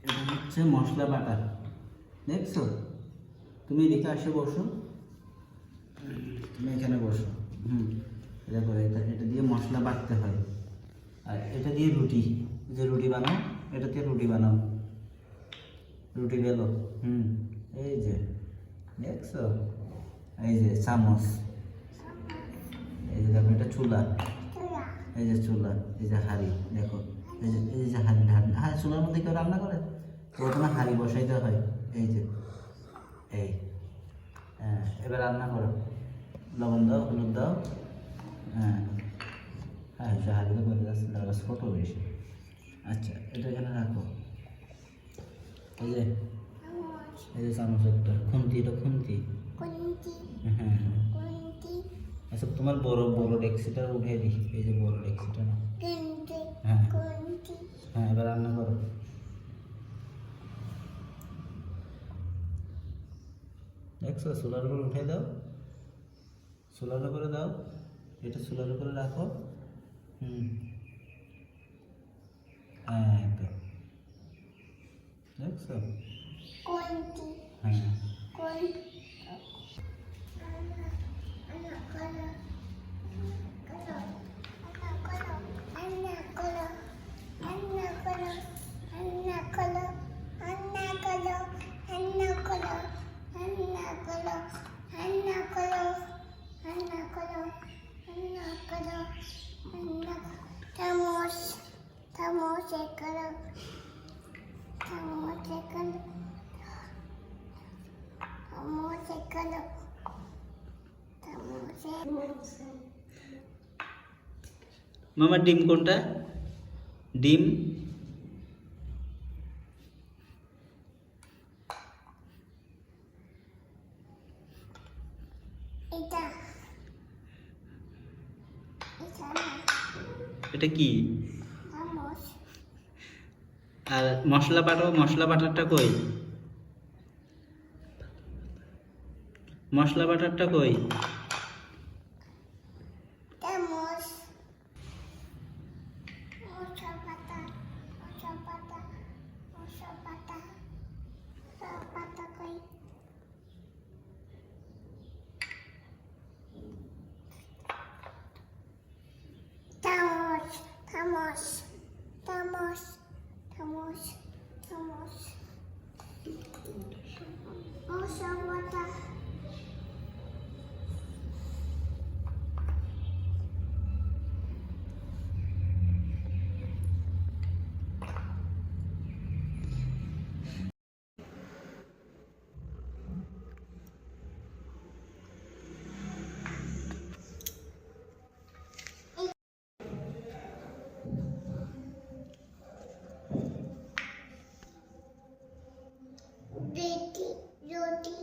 এটা হচ্ছে মশলা বাটা, দেখছো? তুমি এদিকে আসে বসো, তুমি এখানে বসো। দেখো এটা এটা দিয়ে মশলা বাটতে হয়, আর এটা দিয়ে রুটি, যে রুটি বানাও, এটা দিয়ে রুটি বানাও, রুটি বেলো। এই যে দেখছো, এই যে চামচ, এই যে দেখো এটা চুলা, এই যে চুলা, এই যে হাঁড়ি, দেখো এই যে হাঁড়ি, হ্যাঁ চুলার মধ্যে কেউ রান্না করে, প্রথমে হাঁড়ি বসাইতে হয়, এই যে এই, হ্যাঁ এবার রান্না করো, লবণ দাও, হলুদ দাও, হ্যাঁ হ্যাঁ সে হাঁড়িতে করে যাচ্ছে, তারা ছোটো বেশি। আচ্ছা এটা এখানে রাখো, এই যে চামচ একটা, খুন্তি, এটা খুন্তি, হ্যাঁ হ্যাঁ। আচ্ছা তোমার বড় বড় ডেক্সিটা উঠে দিই, এই যে বড় ডেক্সিটা না, হ্যাঁ হ্যাঁ এবার রান্না করো। দেখছো সোলার উপরে উঠে দাও, সোলার উপরে দাও, এটা সোলার উপরে রাখো, হ্যাঁ তো দেখছো, হ্যাঁ মামা ডিম কোনটা? ডিম এটা কি? আর মশলা বাটো, মশলা বাটারটা কই? মশলা বাটারটা কই? রুটি